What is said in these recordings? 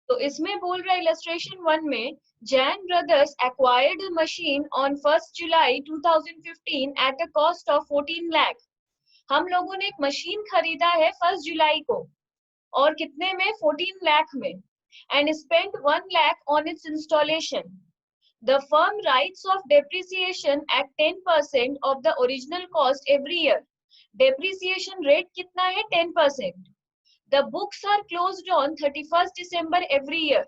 तो इसमें बोल रहा है इलस्ट्रेशन 1 में, Jain brothers acquired machine on 1 July 2015 at a cost of 14 lakh. हम लोगों ने एक मशीन खरीदा है 1 जुलाई को, और कितने में? 14 लाख में, and spent 1 lakh on it's installation. The firm writes off depreciation at 10% of the original cost every year. Depreciation rate कितना है? 10%. The books are closed on 31st December every year.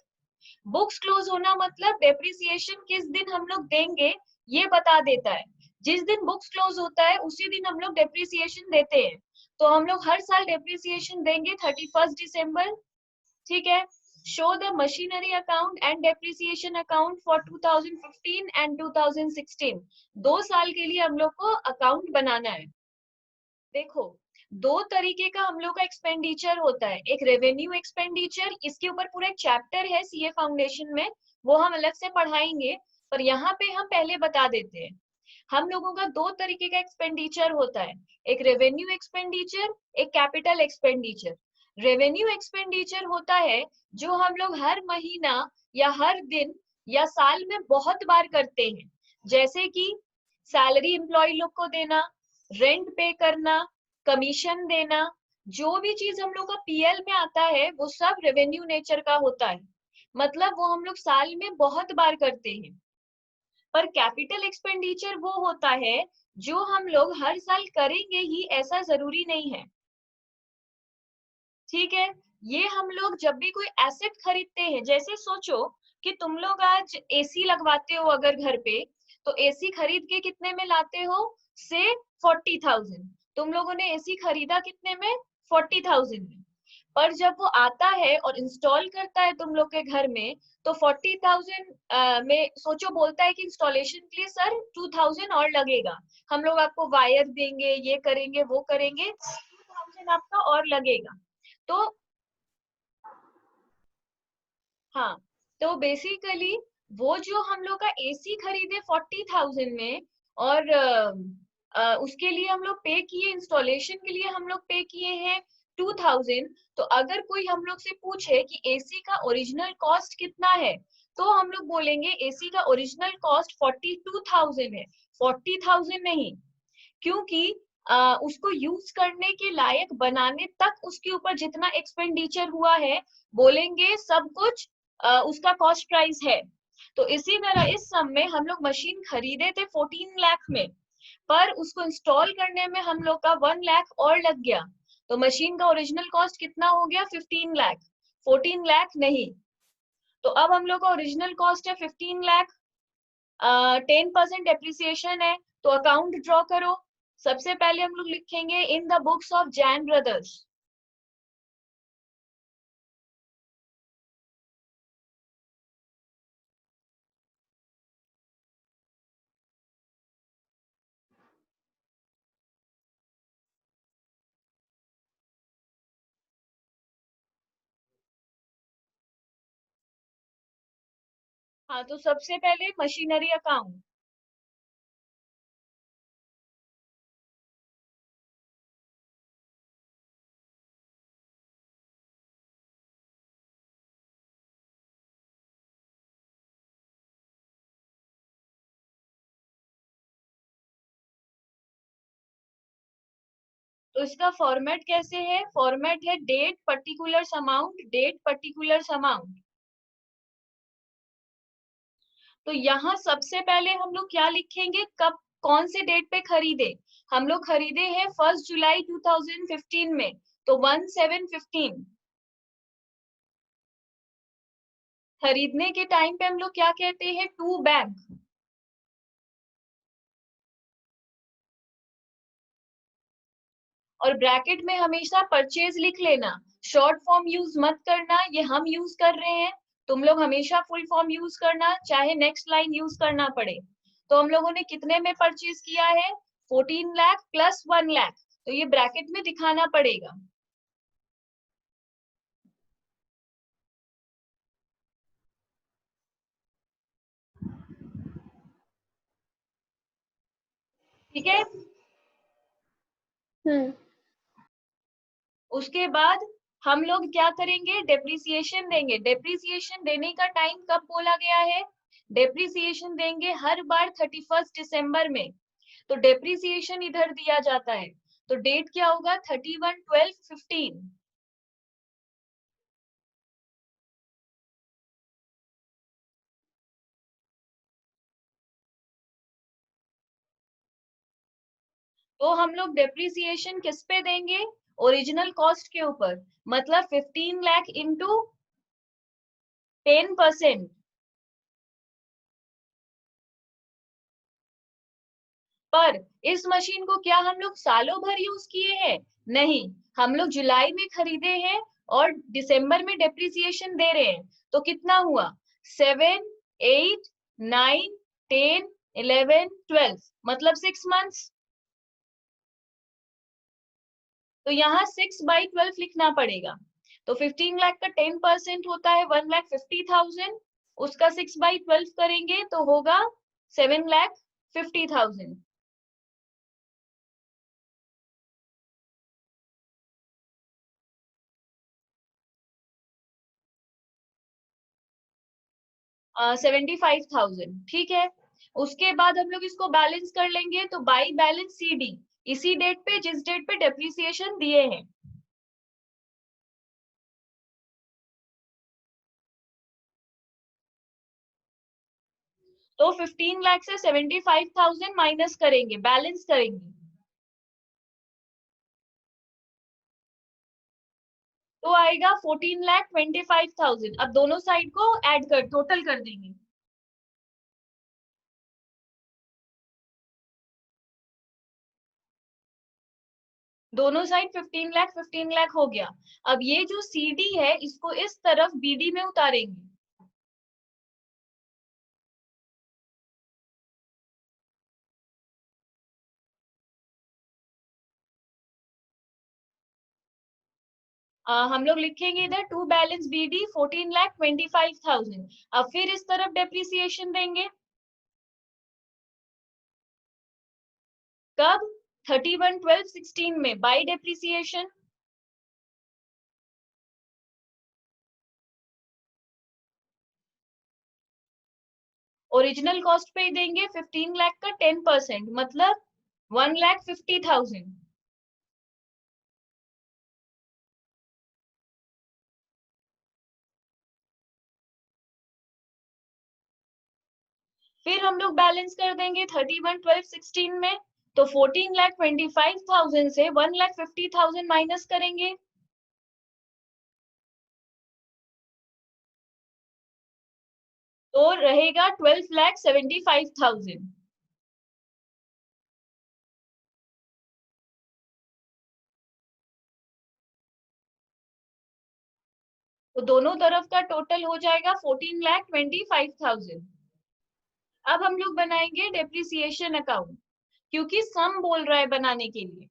Books close होना मतलब depreciation किस दिन हम लोग देंगे ये बता देता है। जिस दिन books close होता है उसी दिन हम लोग depreciation देते हैं। तो हम लोग हर साल depreciation देंगे 31st December, ठीक है। Show the machinery account and depreciation account for 2015 and 2016। 2 साल के लिए हम लोग को अकाउंट बनाना है। देखो, दो तरीके का हम लोग का एक्सपेंडिचर होता है। एक रेवेन्यू एक्सपेंडिचर, इसके ऊपर पूरा एक चैप्टर है सीए फाउंडेशन में, वो हम अलग से पढ़ाएंगे, पर यहाँ पे हम पहले बता देते हैं। हम लोगों का दो तरीके का एक्सपेंडिचर होता है, एक रेवेन्यू एक्सपेंडिचर, एक कैपिटल एक्सपेंडिचर। रेवेन्यू एक्सपेंडिचर होता है जो हम लोग हर महीना या हर दिन या साल में बहुत बार करते हैं, जैसे कि सैलरी एम्प्लॉय लोग को देना, रेंट पे करना, कमीशन देना। जो भी चीज हम लोग का पीएल में आता है वो सब रेवेन्यू नेचर का होता है, मतलब वो हम लोग साल में बहुत बार करते हैं। पर कैपिटल एक्सपेंडिचर वो होता है जो हम लोग हर साल करेंगे ही, ऐसा जरूरी नहीं है, ठीक है। ये हम लोग जब भी कोई एसेट खरीदते हैं, जैसे सोचो कि तुम लोग आज एसी लगवाते हो अगर घर पे, तो एसी खरीद के कितने में लाते हो? से 40,000। तुम लोगों ने एसी खरीदा कितने में? 40,000 में। पर जब वो आता है और इंस्टॉल करता है तुम लोग के घर में, तो 40,000 में सोचो, बोलता है कि इंस्टॉलेशन के लिए सर 2,000 और लगेगा, हम लोग आपको वायर देंगे, ये करेंगे वो करेंगे, 2,000 आपका और लगेगा। तो हाँ, तो बेसिकली वो जो हम लोग का एसी खरीदे 40,000 में, और उसके लिए हम लोग पे किए, इंस्टॉलेशन के लिए हम लोग पे किए हैं 2,000। तो अगर कोई हम लोग से पूछे कि एसी का ओरिजिनल कॉस्ट कितना है, तो हम लोग बोलेंगे एसी का ओरिजिनल कॉस्ट 42,000 है, 40,000 नहीं। क्योंकि उसको यूज करने के लायक बनाने तक उसके ऊपर जितना एक्सपेंडिचर हुआ है, बोलेंगे सब कुछ उसका कॉस्ट प्राइस है। तो इसी तरह इस सम में हम लोग मशीन खरीदे थे 14 लाख में, पर उसको इंस्टॉल करने में हम लोग का 1 लाख और लग गया। तो मशीन का ओरिजिनल कॉस्ट कितना हो गया? 15 लाख, 14 लाख नहीं। तो अब हम लोग का ओरिजिनल कॉस्ट है 15 लाख, 10% डेप्रिसिएशन है, तो अकाउंट ड्रॉ करो। सबसे पहले हम लोग लिखेंगे इन the books of Jain brothers. हाँ, तो सबसे पहले मशीनरी अकाउंट। तो इसका फॉर्मेट कैसे है? फॉर्मेट है date particular amount, date particular amount. तो यहाँ सबसे पहले हम लोग क्या लिखेंगे? कब, कौन से डेट पे खरीदे? हम लोग खरीदे हैं 1 जुलाई 2015 में, तो 1/7/15। खरीदने के टाइम पे हम लोग क्या कहते हैं? To bank. और ब्रैकेट में हमेशा परचेज लिख लेना, शॉर्ट फॉर्म यूज मत करना, ये हम यूज कर रहे हैं। तुम लोग हमेशा फुल फॉर्म यूज करना, चाहे नेक्स्ट लाइन यूज करना पड़े। तो हम लोगों ने कितने में परचेज किया है? 14 लाख प्लस 1 लाख, तो ये ब्रैकेट में दिखाना पड़ेगा। ठीक है। हम्म। उसके बाद हम लोग क्या करेंगे, डेप्रिसिएशन देंगे। डेप्रिसिएशन देने का टाइम कब बोला गया है, डेप्रिसिएशन देंगे हर बार 31 दिसंबर में। तो डेप्रिसिएशन इधर दिया जाता है, तो डेट क्या होगा, 31/12/15। तो हम लोग डेप्रिसिएशन किस पे देंगे, ओरिजिनल कॉस्ट के ऊपर, मतलब 15 लाख इंटू 10%। पर इस मशीन को क्या हम लोग सालों भर यूज किए हैं, नहीं, हम लोग जुलाई में खरीदे हैं और दिसंबर में डेप्रिसिएशन दे रहे हैं। तो कितना हुआ, 7, 8, 9, 10, 11, 12, मतलब 6 मंथ्स। तो यहाँ 6/12 लिखना पड़ेगा। तो 15 लाख का 10% होता है 1,50,000, उसका 6/12 करेंगे तो होगा 7,50,000। 75,000, ठीक है। उसके बाद हम लोग इसको बैलेंस कर लेंगे, तो बाई बैलेंस CD, इसी डेट पे जिस डेट पे डेप्रिसिएशन दिए हैं। तो 15 लाख से 75,000 माइनस करेंगे, बैलेंस करेंगे, तो आएगा 14,25,000। अब दोनों साइड को ऐड कर टोटल कर देंगे। दोनों साइड 15 लाख हो गया। अब ये जो CD है इसको इस तरफ BD में उतारेंगे। हम लोग लिखेंगे इधर टू बैलेंस BD 14,25,000। अब फिर इस तरफ डेप्रिसिएशन देंगे, कब, 31/12/16 में बाय डेप्रिसिएशन। ओरिजिनल कॉस्ट पे ही देंगे 15 लाख का 10%, मतलब 1,50,000। फिर हम लोग बैलेंस कर देंगे 31/12/16 में। तो 14,25,000 से 1,50,000 माइनस करेंगे, तो रहेगा 12,75,000। तो दोनों तरफ का टोटल हो जाएगा 14,25,000। अब हम लोग बनाएंगे डेप्रिसिएशन अकाउंट, क्योंकि सम बोल रहा है बनाने के लिए।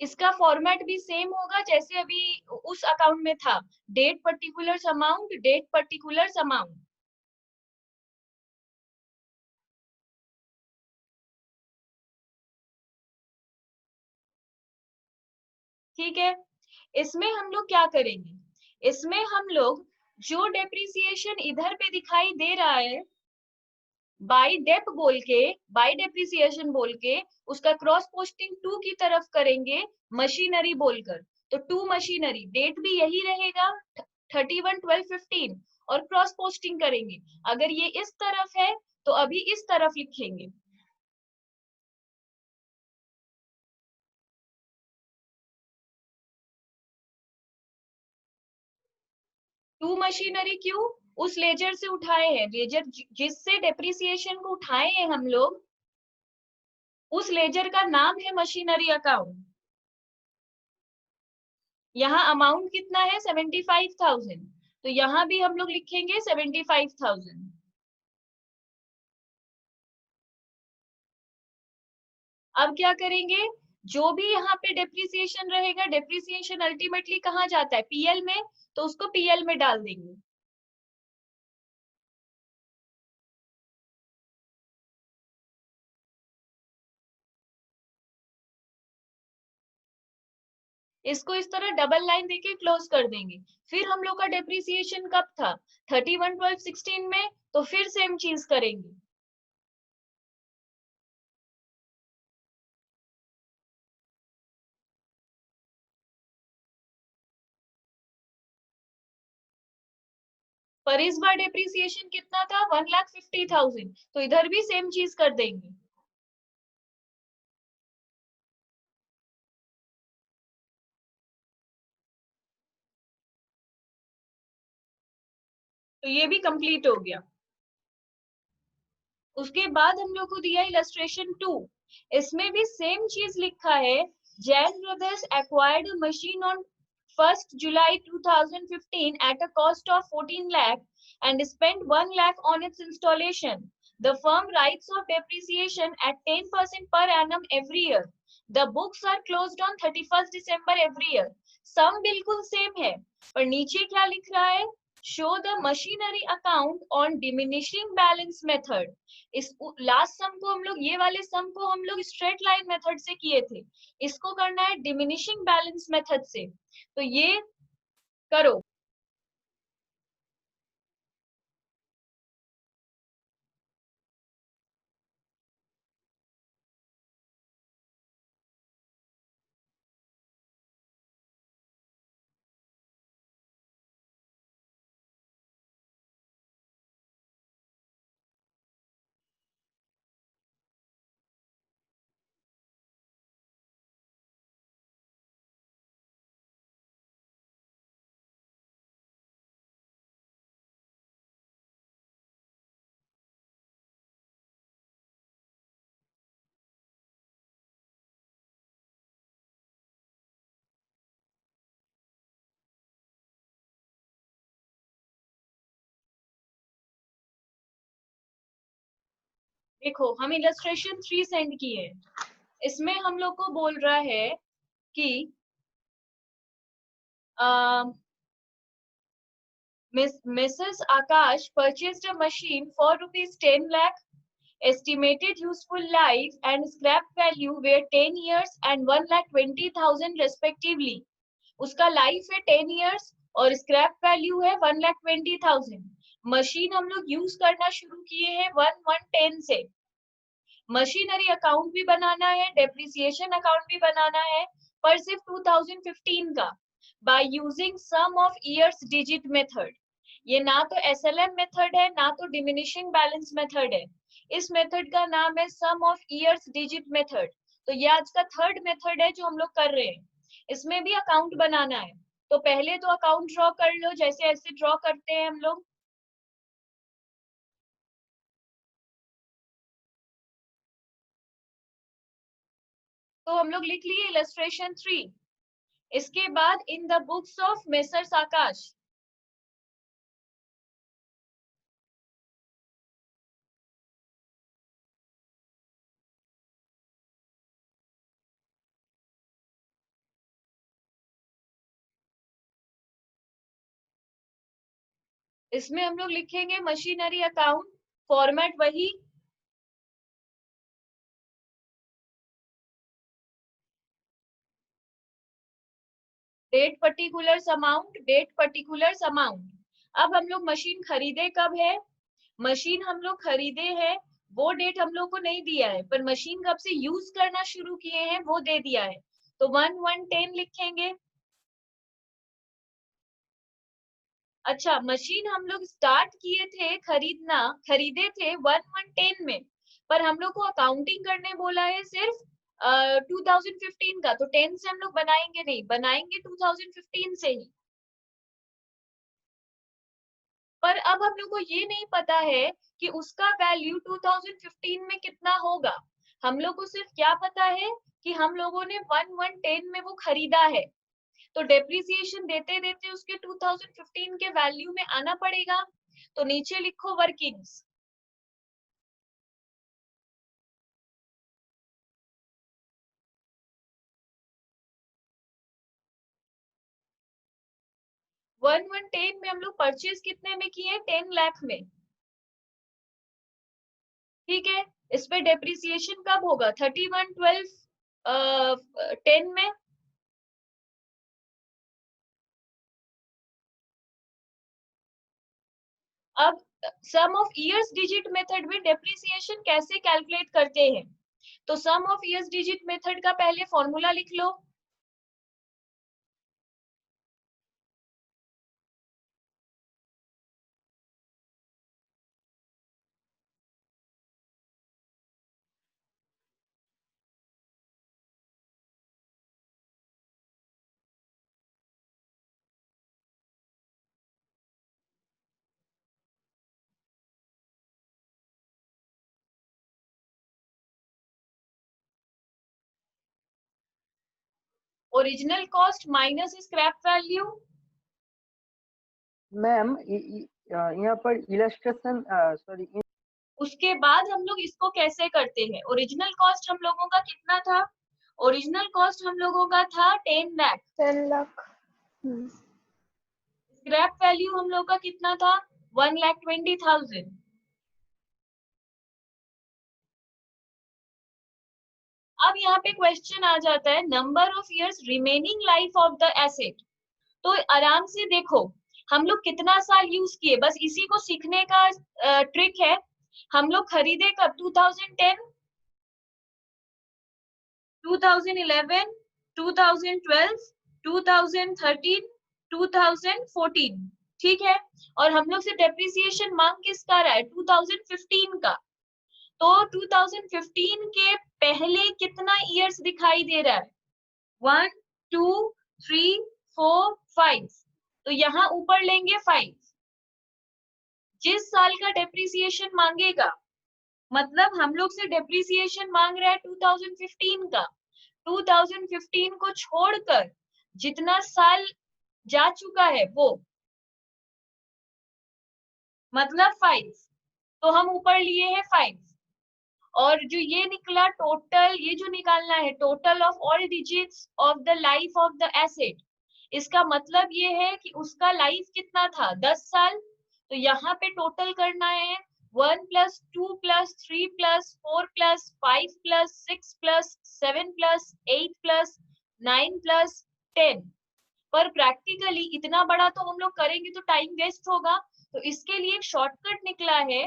इसका फॉर्मेट भी सेम होगा जैसे अभी उस अकाउंट में था, date particulars amount, date particulars amount. ठीक है। इसमें हम लोग क्या करेंगे, इसमें हम लोग जो डेप्रिसिएशन इधर पे दिखाई दे रहा है बाय डेप बोल के, बाय डेप्रिसिएशन बोल के, उसका क्रॉस पोस्टिंग टू की तरफ करेंगे मशीनरी बोलकर। तो टू मशीनरी, डेट भी यही रहेगा 31/12/15, और क्रॉस पोस्टिंग करेंगे। अगर ये इस तरफ है तो अभी इस तरफ लिखेंगे। टू मशीनरी क्यों, उस लेजर से उठाए हैं, लेजर जिससे डेप्रिसिएशन को उठाए हैं हम लोग, उस लेजर का नाम है मशीनरी अकाउंट। यहाँ अमाउंट कितना है, 75,000, तो यहाँ भी हम लोग लिखेंगे 75,000। अब क्या करेंगे, जो भी यहाँ पे डेप्रिसिएशन रहेगा, डेप्रिसिएशन अल्टीमेटली कहाँ जाता है, PL में, तो उसको PL में डाल देंगे। इसको इस तरह डबल लाइन देके क्लोज कर देंगे। फिर हम लोग का डेप्रिसिएशन कब था? 31/12/16 में, तो फिर सेम चीज करेंगे। पर इस बार डेप्रिसिएशन कितना था? 1,50,000, तो इधर भी सेम चीज कर देंगे। तो ये भी कंप्लीट हो गया। उसके बाद हम लोग को दिया इलस्ट्रेशन 2। इसमें भी सेम चीज लिखा है। Jain brothers acquired machine on 1st July 2015 at a cost of 14 lakh and spent 1 lakh on its installation. The firm writes off depreciation at 10% per annum every year. The books are closed on 31st December every year. सम बिल्कुल same है, पर नीचे क्या लिख रहा है? Show the machinery account on diminishing balance method. इस last सम को हम लोग, ये वाले सम को हम लोग स्ट्रेट लाइन मेथड से किए थे, इसको करना है डिमिनिशिंग बैलेंस मेथड से। तो ये करो। देखो, हम इलस्ट्रेशन 3 सेंड किए। इसमें हम लोग को बोल रहा है कि Mrs. Akash purchased a machine for rupees 10 lakh. Estimated useful life and scrap value were 10 years and 1,20,000 respectively. उसका लाइफ है 10 इयर्स और स्क्रैप वैल्यू है 1,20,000। मशीन हम लोग यूज करना शुरू किए हैं 1/1/10 से। मशीनरी अकाउंट भी बनाना है, डेप्रिसिएशन अकाउंट भी बनाना है, पर सिर्फ 2015 का, by using sum of years digit method. ये ना तो एसएलएम मेथड है, ना तो डिमिनिशिंग बैलेंस मेथड है। इस मेथड का नाम है सम ऑफ ईयर्स डिजिट मेथड। तो ये आज का थर्ड मेथड है जो हम लोग कर रहे हैं। इसमें भी अकाउंट बनाना है। तो पहले तो अकाउंट ड्रॉ कर लो, जैसे ऐसे ड्रॉ करते हैं हम लोग। तो हम लोग लिख लिए इलस्ट्रेशन 3। इसके बाद in the books of Messrs Aakash. इसमें हम लोग लिखेंगे मशीनरी अकाउंट, फॉर्मेट वही। Date particulars amount, date particulars amount. अब हम लोग मशीन खरीदे कब है? मशीन हम लोग खरीदे हैं, वो डेट हम लोग को नहीं दिया है, पर मशीन कब से यूज करना शुरू किए हैं वो दे दिया है। तो 1/1/10 लिखेंगे। अच्छा, मशीन हम लोग स्टार्ट किए थे खरीदना, खरीदे थे 1/1/10 में, पर हम लोग को अकाउंटिंग करने बोला है सिर्फ 2015 का, तो 10 से हम लोग बनाएंगे नहीं, बनाएंगे 2015 से ही। पर अब हम लोग को ये नहीं पता है कि उसका वैल्यू 2015 में कितना होगा। हम लोग को सिर्फ क्या पता है कि हम लोगों ने 1/1/10 में वो खरीदा है। तो डेप्रिसिएशन देते देते उसके 2015 के वैल्यू में आना पड़ेगा। तो नीचे लिखो वर्किंग्स। 1/1/10 में हम लोग परचेज कितने में किए? 10 लाख में। ठीक है, इस पे डेप्रिसिएशन कब होगा? 31/12/10 में। अब sum of years digit method में डेप्रिसिएशन कैसे कैलकुलेट करते हैं? तो sum of years digit method का पहले फॉर्मूला लिख लो। Original cost minus scrap value. Ma'am यहाँ पर इलस्ट्रेशन सॉरी उसके बाद हम लोग इसको कैसे करते हैं? ओरिजिनल कॉस्ट हम लोगों का कितना था? ओरिजिनल कॉस्ट हम लोगों का था 10 लाख। 10 लाख। स्क्रैप वैल्यू हम लोग का कितना था? 1,20,000। अब यहाँ पे क्वेश्चन आ जाता है number of years remaining life of the asset. तो आराम से देखो हम लोग कितना साल यूज किए, बस इसी को सीखने का ट्रिक है। हम लोग खरीदे कब? 2010, 2011, 2012, 2013, 2014, ठीक है। और हम लोग से डेप्रिसिएशन मांग किसका रहा है? 2015 का। तो 2015 के पहले कितना इयर्स दिखाई दे रहा है? 1, 2, 3, 4, 5। तो यहाँ ऊपर लेंगे 5। जिस साल का डेप्रिसिएशन मांगेगा, मतलब हम लोग से डेप्रिसिएशन मांग रहा है 2015 का, 2015 को छोड़कर जितना साल जा चुका है वो, मतलब 5। तो हम ऊपर लिए हैं 5। और जो ये निकला टोटल, ये जो निकालना है total of all digits of the life of the asset, इसका मतलब ये है कि उसका लाइफ कितना था? 10 साल। तो यहाँ पे टोटल करना है 1 + 2 + 3 + 4 + 5 + 6 + 7 + 8 + 9 + 10। पर प्रैक्टिकली इतना बड़ा तो हम लोग करेंगे तो टाइम वेस्ट होगा, तो इसके लिए एक शॉर्टकट निकला है।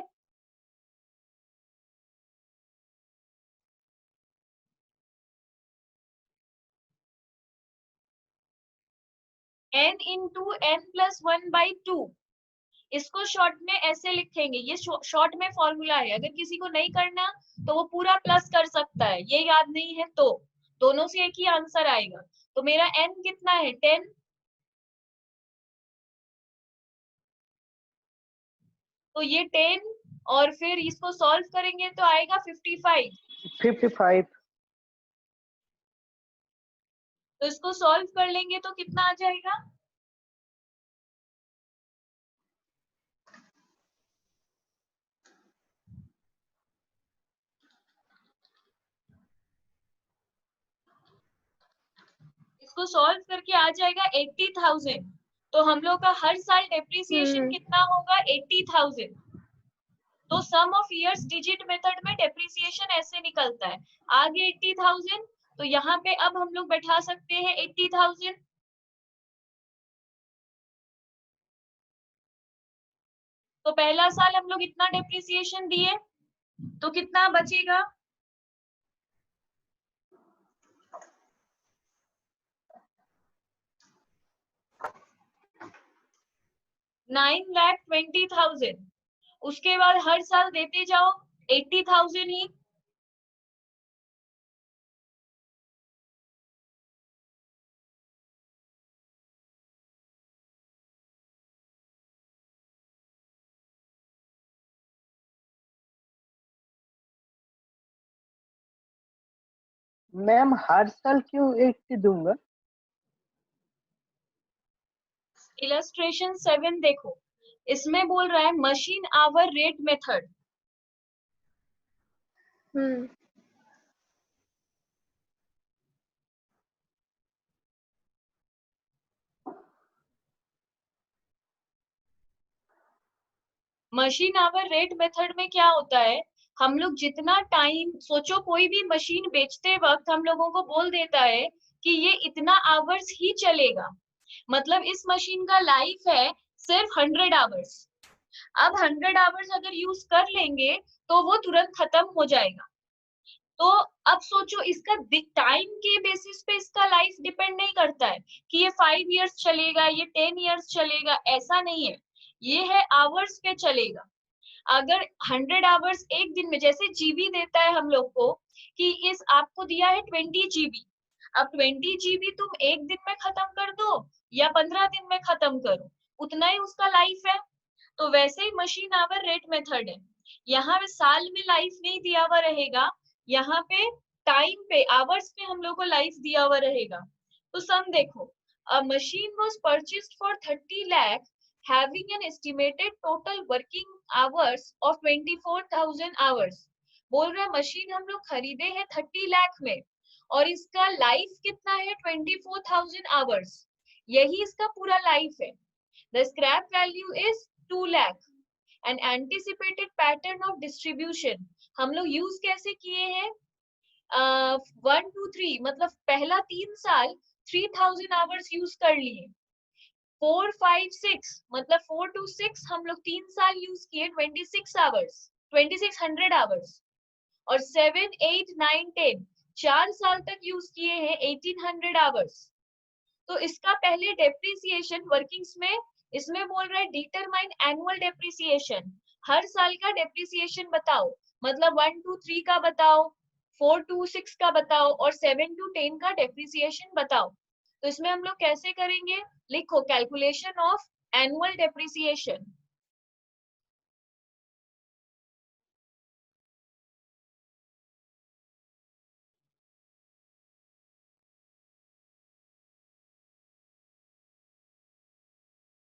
n × n+1/2। इसको शॉर्ट में ऐसे लिखेंगे, ये शॉर्ट में फॉर्मूला है। अगर किसी को नहीं करना तो वो पूरा प्लस कर सकता है, ये याद नहीं है तो दोनों से एक ही आंसर आएगा। तो मेरा n कितना है? 10। तो ये 10 और फिर इसको सॉल्व करेंगे तो आएगा 55। 55। तो इसको सॉल्व कर लेंगे तो कितना आ जाएगा? इसको सॉल्व करके आ जाएगा 80,000। तो हम लोग का हर साल डेप्रिसिएशन कितना होगा? 80,000। तो sum of years digit method में डेप्रिसिएशन ऐसे निकलता है। आगे 80,000, तो यहाँ पे अब हम लोग बैठा सकते हैं 80,000। तो पहला साल हम लोग इतना डेप्रिसिएशन दिए, तो कितना बचेगा? 9,20,000। उसके बाद हर साल देते जाओ 80,000 ही। मैम हर साल क्यों 80 दूंगा? इलस्ट्रेशन 7 देखो, इसमें बोल रहा है machine hour rate method. Machine hour rate method में क्या होता है? हम लोग जितना टाइम, सोचो कोई भी मशीन बेचते वक्त हम लोगों को बोल देता है कि ये इतना आवर्स ही चलेगा, मतलब इस मशीन का लाइफ है सिर्फ 100 आवर्स। अब 100 आवर्स अगर यूज कर लेंगे तो वो तुरंत खत्म हो जाएगा। तो अब सोचो, इसका टाइम के बेसिस पे इसका लाइफ डिपेंड नहीं करता है कि ये 5 इयर्स चलेगा, ये 10 इयर्स चलेगा, ऐसा नहीं है। ये है आवर्स पे चलेगा। अगर 100 आवर्स एक दिन में, जैसे जीबी देता है हम लोग को कि इस आपको दिया है 20 GB, अब 20 GB तुम एक दिन में खत्म कर दो या 15 दिन में खत्म करो, उतना ही उसका लाइफ है। तो वैसे ही मशीन आवर रेट मेथड है। यहाँ पे साल में लाइफ नहीं दिया हुआ रहेगा, यहाँ पे टाइम पे, आवर्स पे हम लोग को लाइफ दिया हुआ रहेगा। तो सम देखो, a machine was purchased for 30 lakh having an estimated total working hours of 24,000 hours। बोल रहा है मशीन हम लोग खरीदे हैं 30 लाख में और इसका लाइफ कितना है 24,000 आवर्स, यही इसका पूरा लाइफ है। The scrap value is 2 lakh। An anticipated pattern of distribution हम लोग यूज कैसे किए हैं, 1 2 3 मतलब पहला 3 साल 3000 आवर्स यूज कर लिए, 4 5 6 मतलब 4 to 6 हम लोग 3 साल यूज किए 26 आवर्स, 2600 आवर्स, और 7 8 9 10 4 साल तक यूज किए हैं 1800 आवर्स। तो इसका पहले डेप्रिसिएशन वर्किंग्स में, इसमें बोल रहा है डिटरमाइन एनुअल डेप्रिसिएशन, हर साल का डेप्रिसिएशन बताओ, मतलब 1 to 3 का बताओ, 4 to 6 का बताओ और 7 to 10 का डेप्रिसिएशन बताओ। तो इसमें हम लोग कैसे करेंगे, लिखो कैलकुलेशन ऑफ एनुअल डेप्रिसिएशन।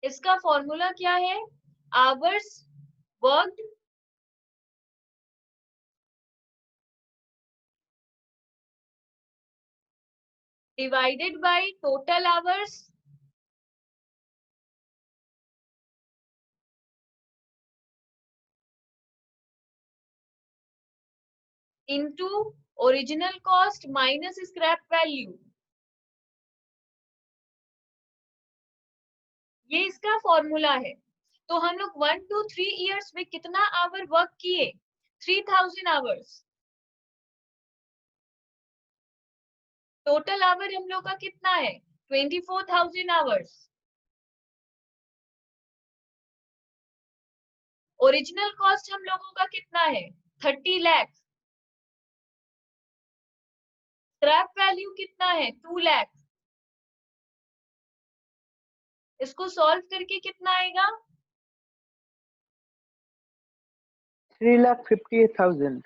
इसका फॉर्मूला क्या है, hours worked divided by total hours into original cost minus scrap value। ये इसका फॉर्मूला है। तो हम लोग 1 to 3 इयर्स में कितना आवर वर्क किए, 3000 आवर्स। टोटल आवर हम लोग का कितना है 24,000 आवर्स। ओरिजिनल कॉस्ट हम लोगों का कितना है 30 लाख। स्क्रैप वैल्यू कितना है 2 लाख। इसको सॉल्व करके कितना आएगा 3,58,000।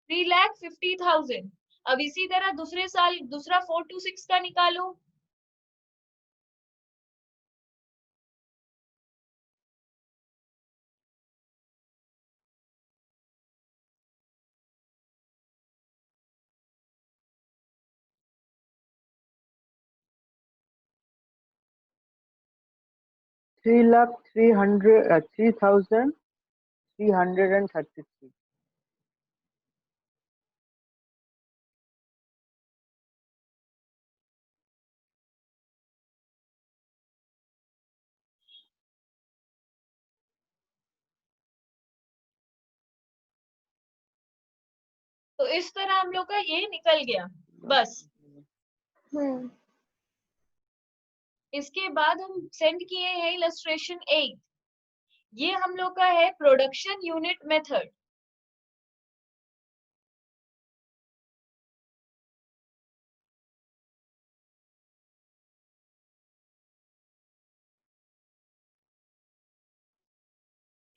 3,50,000। अब इसी तरह दूसरे साल दूसरा 4 to 6 का निकालो।3,333,333। तो इस तरह हम लोग का ये निकल गया बस। इसके बाद हम सेंड किए हैं इलस्ट्रेशन 8। ये हम लोग का है प्रोडक्शन यूनिट मेथड।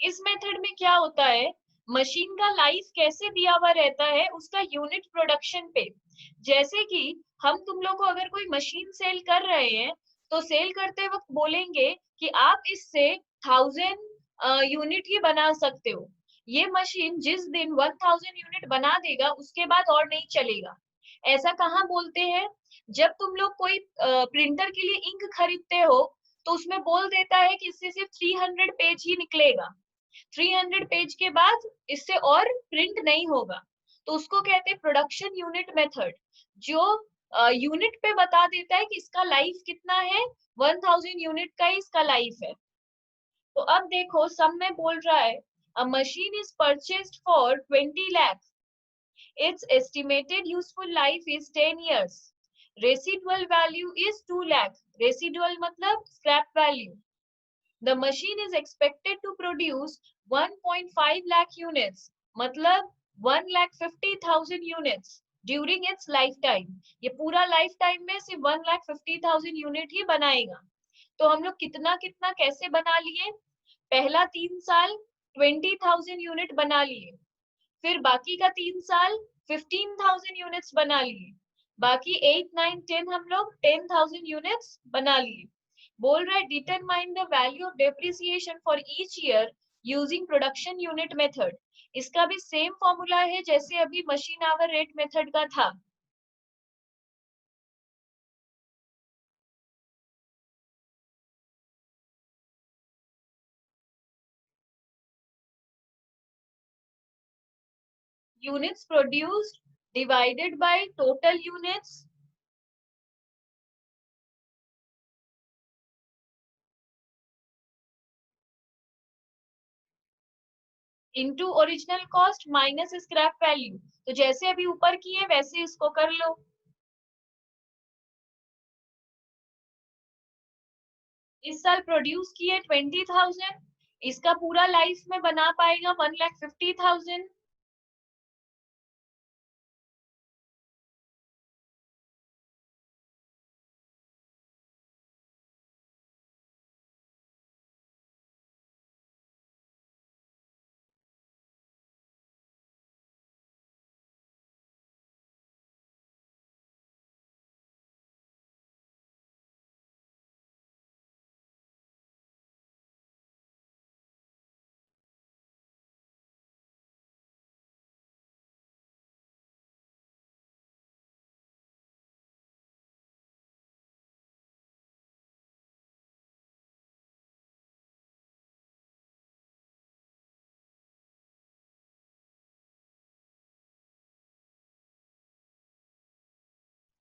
इस मेथड में क्या होता है, मशीन का लाइफ कैसे दिया हुआ रहता है उसका यूनिट प्रोडक्शन पे। जैसे कि हम तुम लोग को अगर कोई मशीन सेल कर रहे हैं तो सेल करते वक्त बोलेंगे कि आप इससे 1000 यूनिट ही बना सकते हो। ये मशीन जिस दिन 1000 यूनिट बना देगा उसके बाद और नहीं चलेगा। ऐसा कहाँ बोलते हैं, जब तुम लोग कोई प्रिंटर के लिए इंक खरीदते हो तो उसमें बोल देता है कि इससे सिर्फ 300 पेज ही निकलेगा, 300 पेज के बाद इससे और प्रिंट नहीं होगा। तो उसको कहते हैं प्रोडक्शन यूनिट मेथड। जो यूनिट पे बता देता है कि इसका लाइफ कितना है, 1000 यूनिट का ही इसका लाइफ है। तो अब देखो सम में बोल रहा है अ machine is purchased for 20 lakh, its estimated useful life is 10 years, residual value is 2 lakh, residual मतलब scrap value, the machine is expected to produce 1.5 lakh units, मतलब 1,50,000 units during its lifetime, ये पूरा lifetime में सिर्फ 1,50,000 यूनिट ही बनाएगा। तो हम लोग कितना कितना कैसे बना लिए, पहला 3 साल 20,000 यूनिट बना लिए, फिर बाकी का 3 साल 15,000 यूनिट्स बना लिए, बाकी 8, 9, 10 हम लोग 10,000 यूनिट्स बना लिए। बोल रहा है determine the value of depreciation for each year using production unit method. इसका भी सेम फॉर्मूला है जैसे अभी मशीन आवर रेट मेथड का था। Units produced divided by total units into original cost minus scrap value. तो जैसे अभी ऊपर किए वैसे इसको कर लो। इस साल प्रोड्यूस किए 20,000, इसका पूरा लाइफ में बना पाएगा 1,50,000।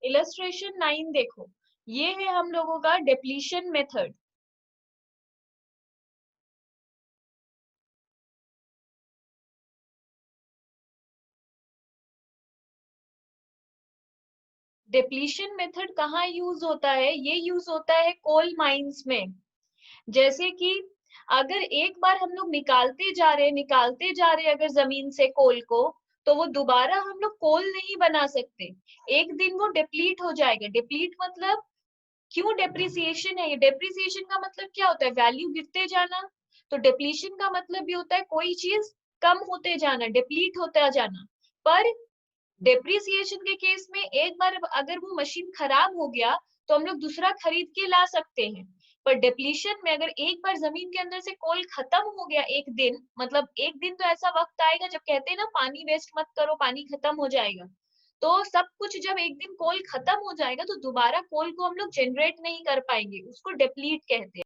इलस्ट्रेशन 9 देखो, ये है हम लोगों का डिप्लीशन मेथड। डिप्लीशन मेथड कहाँ यूज होता है, ये यूज होता है कोल माइंस में। जैसे कि अगर एक बार हम लोग निकालते जा रहे अगर जमीन से कोल को, तो वो दोबारा हम लोग कोल नहीं बना सकते, एक दिन वो डिप्लीट हो जाएगा। डिप्लीट मतलब क्यों डेप्रिसिएशन है, ये डेप्रिसिएशन का मतलब क्या होता है, वैल्यू गिरते जाना। तो डिप्लीशन का मतलब भी होता है कोई चीज कम होते जाना, डिप्लीट होता जाना। पर डेप्रिसिएशन के केस में एक बार अगर वो मशीन खराब हो गया तो हम लोग दूसरा खरीद के ला सकते हैं। पर डिप्लीशन में अगर एक बार जमीन के अंदर से कोल खत्म हो गया एक दिन, मतलब एक दिन तो ऐसा वक्त आएगा जब कहते हैं ना पानी वेस्ट मत करो पानी खत्म हो जाएगा, तो सब कुछ जब एक दिन कोल खत्म हो जाएगा तो दोबारा कोल को हम लोग जनरेट नहीं कर पाएंगे, उसको डिप्लीट कहते हैं।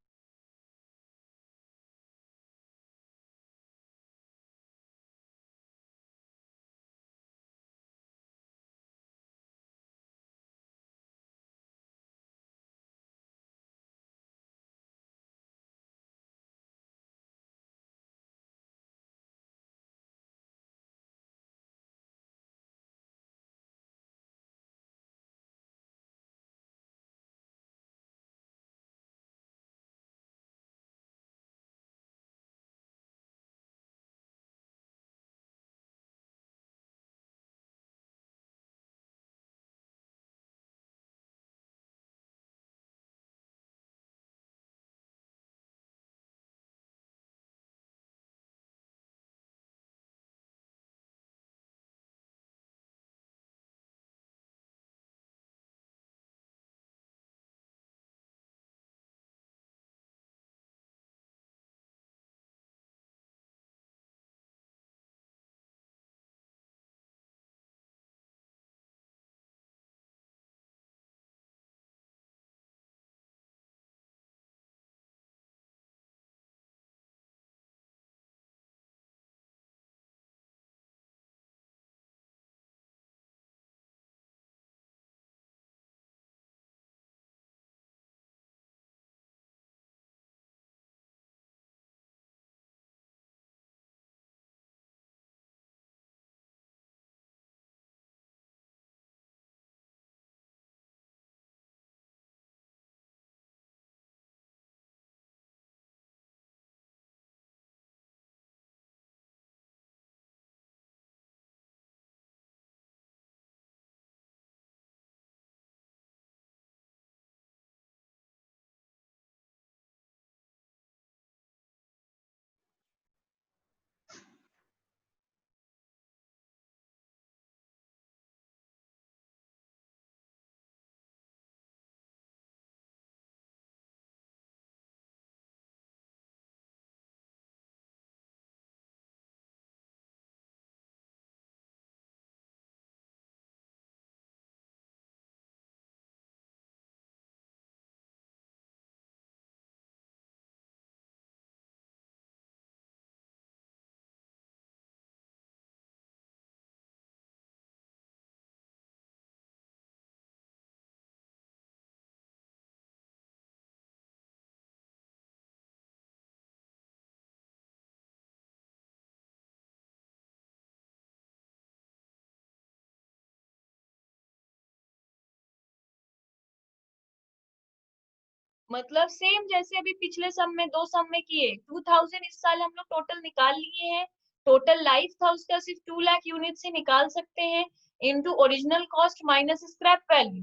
मतलब सेम जैसे अभी पिछले सम में 2 सम में किए, 2000 इस साल हम लोग टोटल निकाल लिए हैं। टोटल लाइफ था उसका सिर्फ 2 लाख यूनिट से निकाल सकते हैं, into original cost minus scrap value.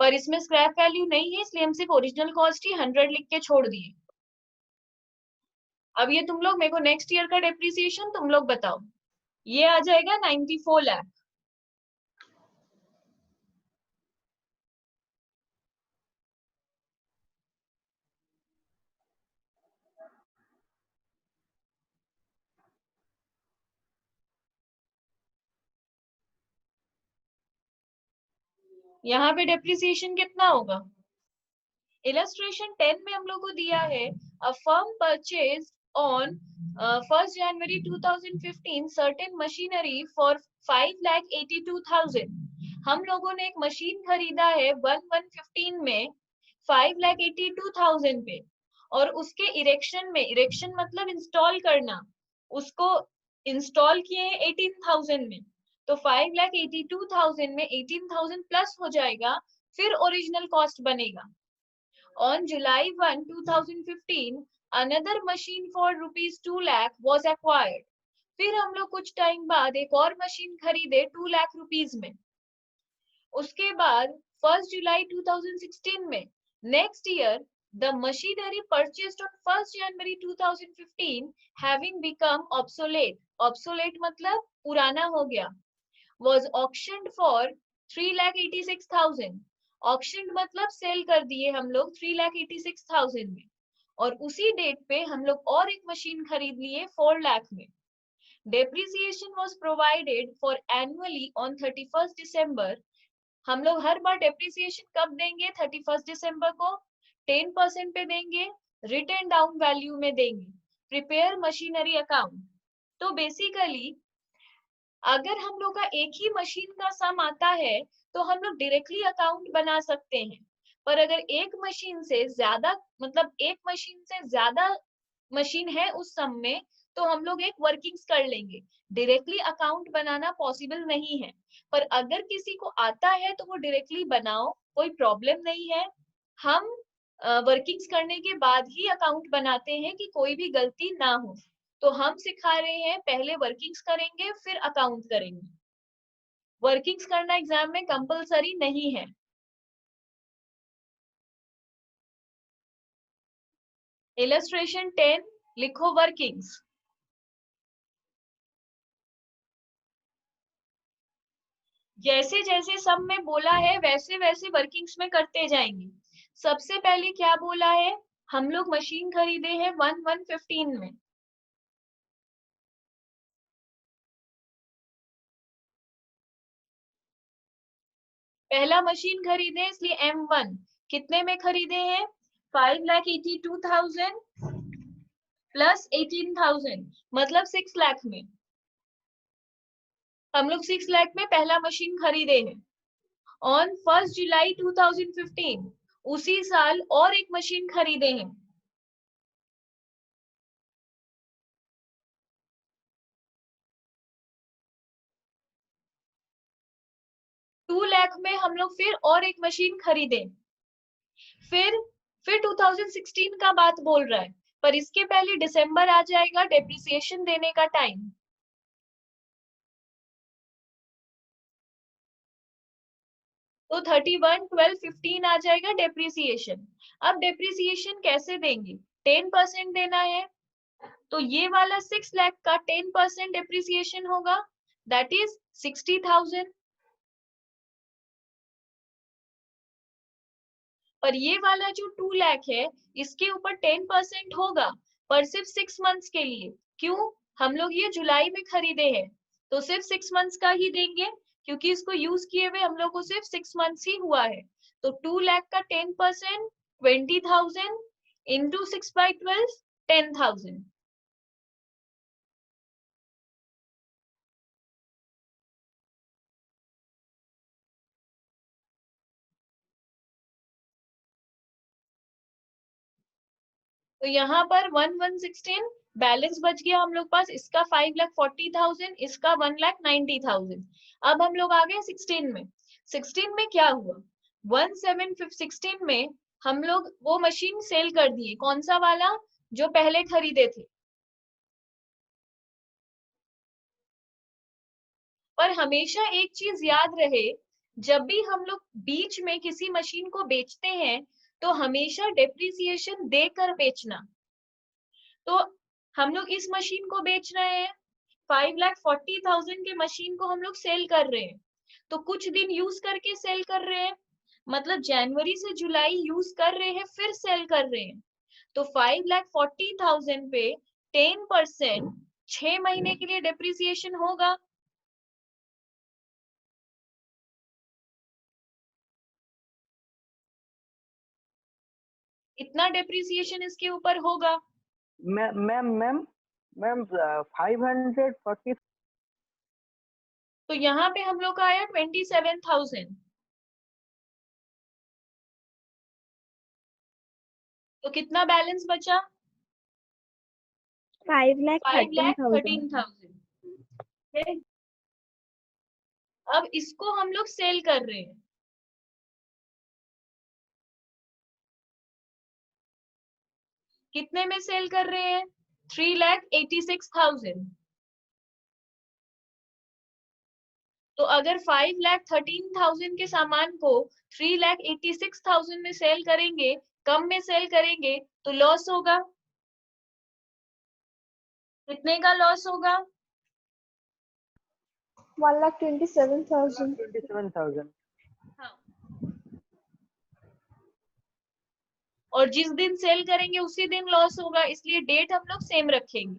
पर इसमें स्क्रैप वैल्यू नहीं है, इसलिए हम सिर्फ ओरिजिनल कॉस्ट ही 100 लिख के छोड़ दिए। अब ये तुम लोग मेरे को नेक्स्ट ईयर का डेप्रिसिएशन तुम लोग बताओ। ये आ जाएगा 94 लाख। यहाँ पे डेप्रिसिएशन कितना होगा? इलस्ट्रेशन 10 में हम लोग को दिया है, a firm purchase on 1st January 2015 certain machinery for 5,82,000। हम लोगों ने एक मशीन खरीदा है 1115 में 5,82,000 पे, और उसके इरेक्शन में, इरेक्शन मतलब इंस्टॉल करना, उसको इंस्टॉल किए हैं 18,000 में। तो 5,82,000 में 18,000 प्लस हो जाएगा, फिर ओरिजिनल कॉस्ट बनेगा। On July 1, 2015, another machine for rupees 2 lakh was acquired. फिर हम लोग कुछ टाइम बाद एक और मशीन खरीदे 2 लाख रुपीस में। उसके बाद 1st July 2016 में, next year the machinery purchased on 1st January 2015 having become obsolete. Obsolete मतलब पुराना हो गया। Was auctioned for 3,86,000. ऑक्शन मतलब सेल कर दिए हम लोग 3,86,000 में, और उसी डेट पे हम लोग और एक मशीन खरीद लिए 4 लाख में। Depreciation was provided for annually on 31st December. हम लोग हर बार डेप्रिसिएशन कब देंगे? 31st December को 10% पे देंगे, रिटर्न डाउन वैल्यू में देंगे। Prepare machinery account. तो बेसिकली अगर हम लोग का एक ही मशीन का सम आता है तो हम लोग डायरेक्टली अकाउंट बना सकते हैं, पर अगर एक मशीन से ज्यादा, मतलब एक मशीन से ज्यादा मशीन है उस सम में, तो हम लोग एक वर्किंग्स कर लेंगे। डायरेक्टली अकाउंट बनाना पॉसिबल नहीं है, पर अगर किसी को आता है तो वो डायरेक्टली बनाओ, कोई प्रॉब्लम नहीं है। हम वर्किंग्स करने के बाद ही अकाउंट बनाते हैं कि कोई भी गलती ना हो। तो हम सिखा रहे हैं, पहले वर्किंग्स करेंगे फिर अकाउंट करेंगे। वर्किंग्स करना एग्जाम में कंपलसरी नहीं है। इलस्ट्रेशन 10 लिखो वर्किंग्स। जैसे जैसे सब में बोला है वैसे वैसे वर्किंग्स में करते जाएंगे। सबसे पहले क्या बोला है? हम लोग मशीन खरीदे हैं 1115 में। पहला मशीन खरीदे इसलिए M1 कितने में खरीदे हैं? 5,82,000 प्लस 18,000 मतलब 6 लाख में। हम लोग 6 लाख में पहला मशीन खरीदे हैं। ऑन 1st जुलाई 2015 उसी साल और एक मशीन खरीदे हैं। टू लाख में हम लोग फिर और एक मशीन खरीदे। फिर 2016 का बात बोल रहा है, पर इसके पहले दिसंबर आ जाएगा डेप्रिसिएशन देने का टाइम। तो 31/12/15 आ जाएगा डेप्रिसिएशन। अब डेप्रिसिएशन कैसे देंगे? 10% देना है, तो ये वाला 6 लाख का 10% डेप्रिसिएशन होगा, दैट इज 60,000। पर ये वाला जो 2 लाख है इसके ऊपर 10% होगा, पर सिर्फ 6 मंथ्स के लिए। क्यों? हम लोग ये जुलाई में खरीदे हैं, तो सिर्फ 6 मंथ्स का ही देंगे, क्योंकि इसको यूज किए हुए हम लोग को सिर्फ 6 मंथ्स ही हुआ है। तो 2 लाख का 10% 20,000 इंटू 6/12 10,000। तो यहाँ पर 1,116 बैलेंस बच गया हम लोग पास। इसका 5,40,000, इसका 1,90,000। अब हम लोग आ गए 16 में। 16 में क्या हुआ? 1716 में हम लोग वो मशीन सेल कर दिए। कौन सा वाला? जो पहले खरीदे थे। पर हमेशा एक चीज याद रहे, जब भी हम लोग बीच में किसी मशीन को बेचते हैं तो हमेशा डेप्रिसिएशन देकर बेचना। तो हम लोग इस मशीन को बेच रहे हैं, 5,40,000 के मशीन को हम लोग सेल कर रहे हैं, तो कुछ दिन यूज करके सेल कर रहे हैं, मतलब जनवरी से जुलाई यूज कर रहे हैं फिर सेल कर रहे हैं। तो 5,40,000 पे 10% 6 महीने के लिए डेप्रिसिएशन होगा। इतना डेप्रिसिएशन इसके ऊपर होगा। Ma'am ma'am ma'am ma'am 540। तो यहाँ पे हम लोग का आया 27,000। तो कितना बैलेंस बचा? 5,13,000। 5,13,000। अब इसको हम लोग सेल कर रहे हैं। कितने में सेल कर रहे हैं? 3,86,000। तो अगर 5,13,000 के सामान को 3,86,000 में सेल करेंगे, कम में सेल करेंगे, तो लॉस होगा। कितने का लॉस होगा? 1,27,000। 27,000। हाँ। और जिस दिन सेल करेंगे उसी दिन लॉस होगा, इसलिए डेट हम लोग सेम रखेंगे।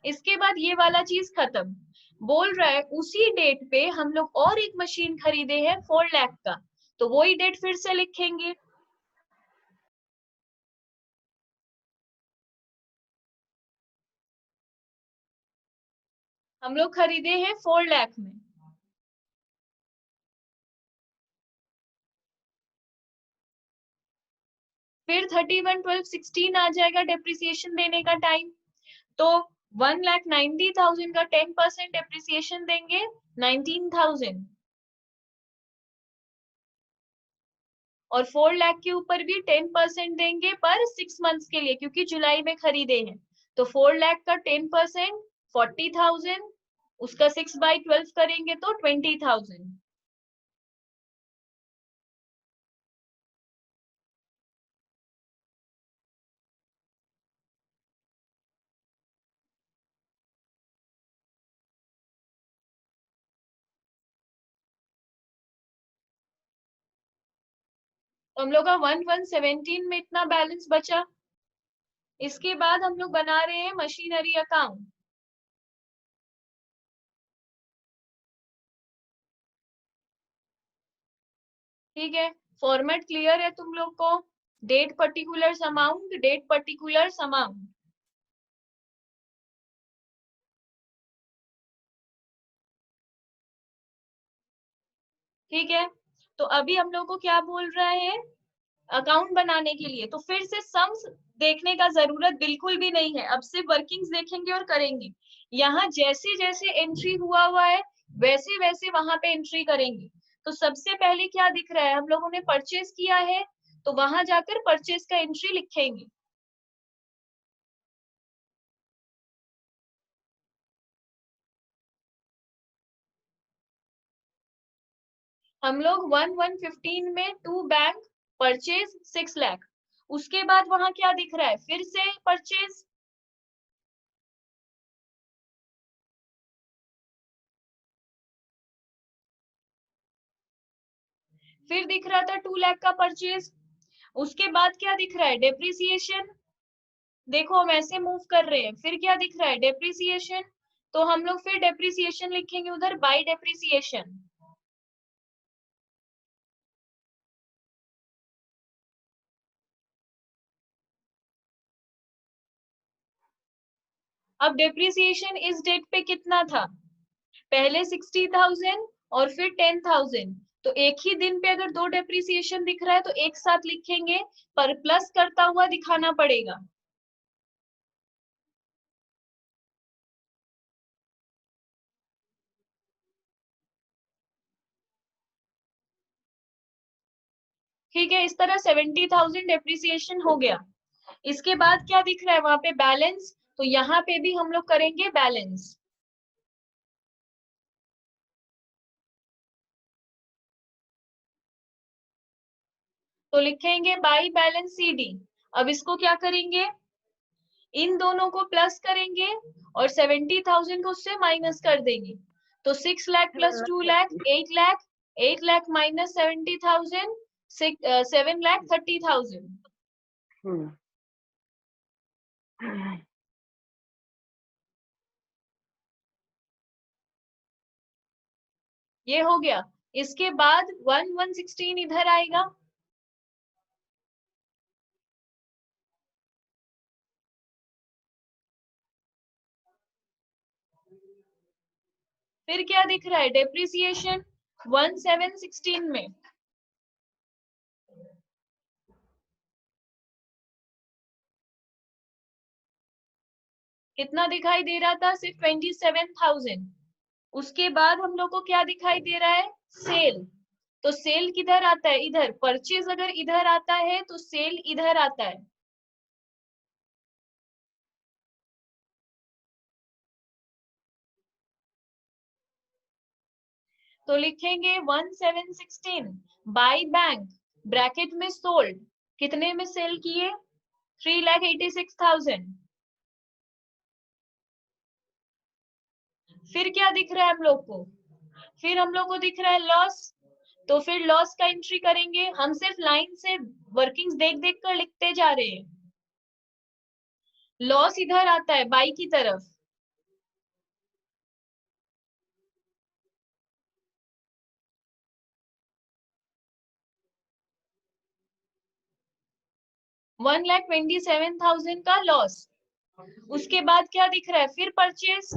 इसके बाद ये वाला चीज खत्म। बोल रहा है उसी डेट पे हम लोग और एक मशीन खरीदे हैं 4 लाख का, तो वही डेट फिर से लिखेंगे। हम लोग खरीदे हैं 4 लाख में। फिर 31/12/16 आ जाएगा डेप्रिसिएशन देने का टाइम। तो 1,90,000 का 10% डेप्रिसिएशन देंगे, 19,000। और 4 लाख के ऊपर भी 10% देंगे पर 6 मंथ्स के लिए, क्योंकि जुलाई में खरीदे हैं। तो 4 लाख का 10% 40,000, उसका 6/12 करेंगे तो 20,000। तो हम लोग का 1,117 में इतना बैलेंस बचा। इसके बाद हम लोग बना रहे हैं मशीनरी अकाउंट। ठीक है, फॉर्मेट क्लियर है तुम लोग को? Date particular amount, date particular amount. ठीक है, तो अभी हम लोग को क्या बोल रहा है? अकाउंट बनाने के लिए तो फिर से सम्स देखने का जरूरत बिल्कुल भी नहीं है, अब सिर्फ वर्किंग्स देखेंगे और करेंगे। यहाँ जैसे जैसे एंट्री हुआ है वैसे वैसे वहां पे एंट्री करेंगे। तो सबसे पहले क्या दिख रहा है? हम लोगों ने परचेज किया है, तो वहां जाकर परचेज का एंट्री लिखेंगे। हम लोग 1,115 में टू बैंक परचेज 6 लाख। उसके बाद वहां क्या दिख रहा है? फिर से परचेज। फिर दिख रहा था 2 लाख का परचेज। उसके बाद क्या दिख रहा है? डेप्रिसिएशन। देखो हम ऐसे मूव कर रहे हैं, फिर क्या दिख रहा है? डेप्रिसिएशन। तो हम लोग फिर डेप्रिसिएशन लिखेंगे उधर, बाय डेप्रिसिएशन। अब डेप्रिसिएशन इस डेट पे कितना था? पहले 60,000 और फिर 10,000। तो एक ही दिन पे अगर दो डेप्रिसिएशन दिख रहा है तो एक साथ लिखेंगे, पर प्लस करता हुआ दिखाना पड़ेगा। ठीक है, इस तरह 70,000 डेप्रिसिएशन हो गया। इसके बाद क्या दिख रहा है वहां पे? बैलेंस। तो यहाँ पे भी हम लोग करेंगे बैलेंस। तो लिखेंगे बाई बैलेंस CD। अब इसको क्या करेंगे? इन दोनों को प्लस करेंगे और 70,000 को उससे माइनस कर देंगे। तो 6 लाख प्लस 2 लाख 8 लाख, 8 लाख माइनस 70,000 7 लाख 30,000। ये हो गया। इसके बाद 116 इधर आएगा। फिर क्या दिख रहा है? डेप्रिसिएशन 1716 में कितना दिखाई दे रहा था? सिर्फ 27,000। उसके बाद हम लोग को क्या दिखाई दे रहा है? सेल। तो सेल किधर आता है? इधर। परचेज अगर इधर आता है तो सेल इधर आता है। तो लिखेंगे 1716 बाय बैंक, ब्रैकेट में सोल्ड। कितने में सेल किए? 3,86,000। फिर क्या दिख रहा है हम लोग को? फिर हम लोग को दिख रहा है लॉस। तो फिर लॉस का एंट्री करेंगे। हम सिर्फ लाइन से वर्किंग्स देख देख कर लिखते जा रहे हैं। लॉस इधर आता है बाई की तरफ। $1,27,000 का लॉस। उसके बाद क्या दिख रहा है? फिर परचेज।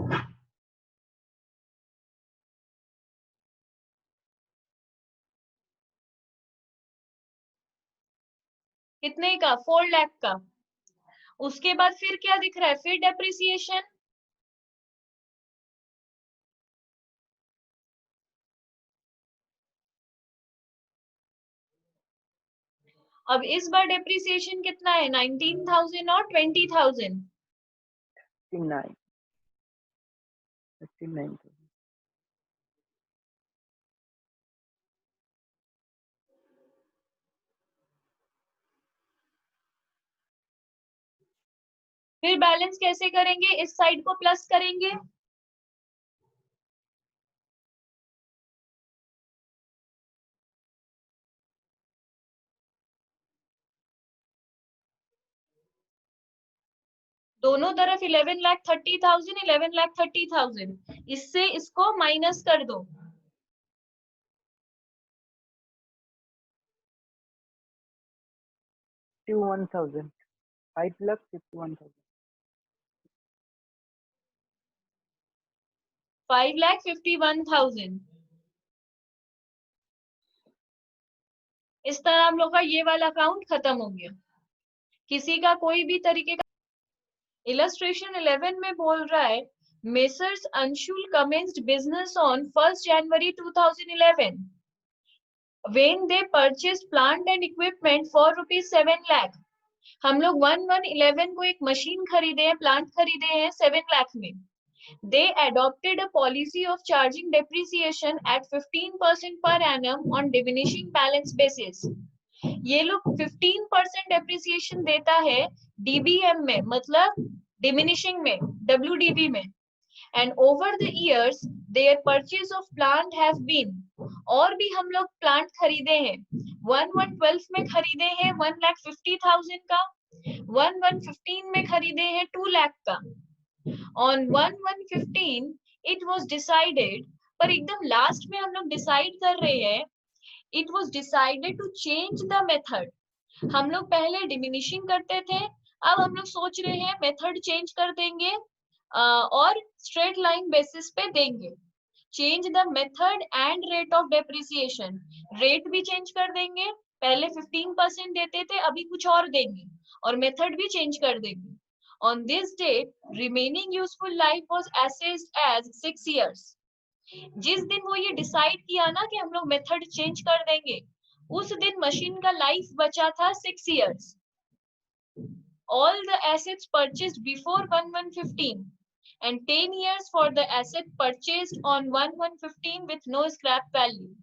कितने का? 4 लाख का। उसके बाद फिर क्या दिख रहा है? फिर डेप्रिसिएशन। अब इस बार डेप्रिसिएशन कितना है? 19,000 और 20,000। 59। फिर बैलेंस कैसे करेंगे? इस साइड को प्लस करेंगे। दोनों तरफ 11,30,000 11,30,000। इससे इसको माइनस कर दो। 51,000। 5,51,000। 5,51,000। इस तरह हम लोग का ये वाला अकाउंट खत्म हो गया। किसी का कोई भी तरीके का। इलस्ट्रेशन 11 में बोल रहा है messrs Anshul commenced business on 1 January 2011 when they purchased plant and equipment for ₹7 lakh। हम लोग 1/1/11 को एक मशीन खरीदे हैं, प्लांट खरीदे हैं 7 लाख में। They adopted a policy of charging depreciation at 15% per annum on diminishing balance basis। ये लोग 15% डेप्रिसिएशन देता है DBM में, मतलब डिमिनिशिंग में, WDB में। And over the years their purchase of plant have been, और भी हम लोग प्लांट खरीदे हैं। 1/1/12 में खरीदे हैं 1,50,000 का। 1/1/15 में खरीदे हैं 2 लाख का। On 1/1/15 it was decided, पर एकदम लास्ट में हम लोग डिसाइड कर रहे हैं, it was decided to change the method। हम लोग पहले डिमिनिशिंग करते थे, अब हम लोग सोच रहे हैं मेथड चेंज कर देंगे और स्ट्रेट लाइन बेसिस पे देंगे। Change the method and rate of depreciation. Rate भी चेंज कर देंगे। पहले 15% देते थे, अभी कुछ और देंगे, और मेथड भी चेंज कर देंगे। On this date, remaining useful life was assessed as 6 years। जिस दिन वो ये डिसाइड किया ना कि हम लोग मेथड चेंज कर देंगे, उस दिन मशीन का लाइफ बचा था 6 years. All the assets purchased before 1115 and 10 years for the asset purchased on 1115 with no scrap value.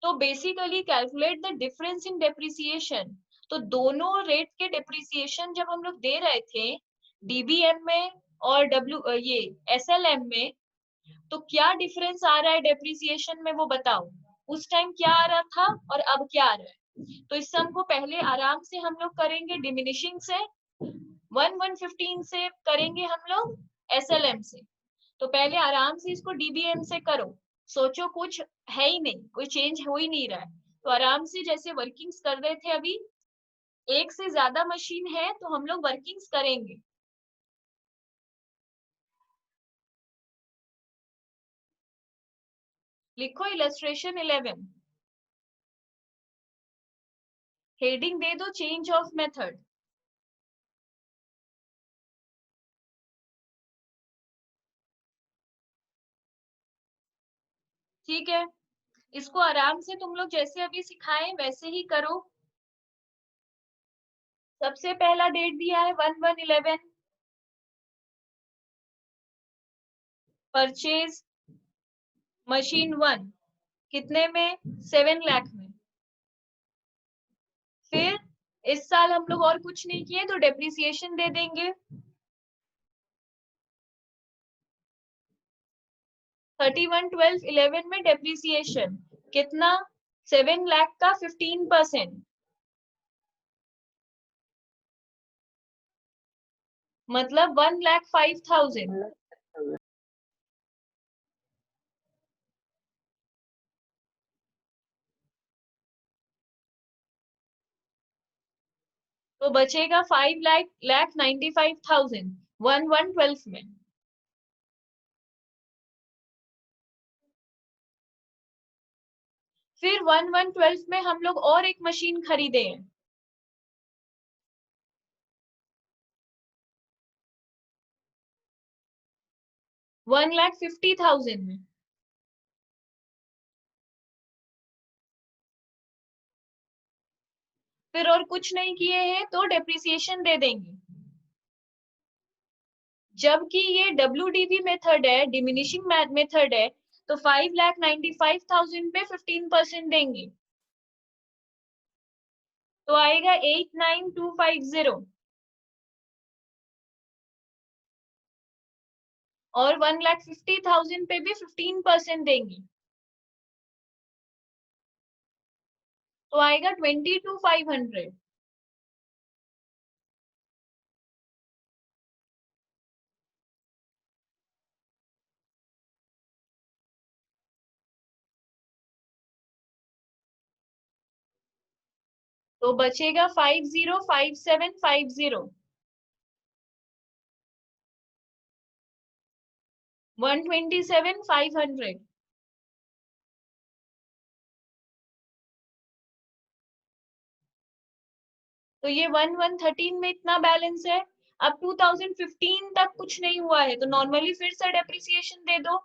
तो basically calculate the difference in depreciation. तो दोनों रेट के डेप्रिसिएशन जब हम लोग दे रहे थे डीबीएम में और ये एसएलएम में, तो क्या डिफरेंस आ रहा है डेप्रिसिएशन में वो बताओ. उस टाइम क्या आ रहा था और अब क्या आ रहा है. तो इस सम को पहले आराम से हम लोग करेंगे डिमिनिशिंग से, 1115 से करेंगे हम लोग एसएलएम से. तो पहले आराम से इसको डीबीएम से करो. सोचो कुछ है ही नहीं, कोई चेंज हो ही नहीं रहा है. तो आराम से जैसे वर्किंग्स कर रहे थे, अभी एक से ज्यादा मशीन है तो हम लोग वर्किंग्स करेंगे. लिखो इलस्ट्रेशन 11. हेडिंग दे दो चेंज ऑफ मेथड. ठीक है, इसको आराम से तुम लोग जैसे अभी सिखाएं वैसे ही करो. सबसे पहला डेट दिया है 1111. परचेज मशीन 1 कितने में, 7 लाख में. फिर इस साल हम लोग और कुछ नहीं किए तो डेप्रिसिएशन दे देंगे. 31/12/11 में डेप्रिसिएशन कितना, 7 लाख का 15%, मतलब 1,05,000. तो बचेगा 5,95,000 11/12 में. फिर 11/12 में हम लोग और एक मशीन खरीदे हैं. $1,50,000 में. फिर और कुछ नहीं किए हैं तो डेप्रिसिएशन दे देंगे. जबकि ये WDV मेथड है, डिमिनिशिंग मेथड है, तो 5,95,000 पे 15% देंगे. तो आएगा 8,9,250 और 1,50,000 पे भी 15% देंगे. तो आएगा 22,500. तो बचेगा 50,5750, 127,500. तो ये 1113 में इतना बैलेंस है. अब 2015 तक कुछ नहीं हुआ है तो नॉर्मली फिर से डेप्रिसिएशन दे दो.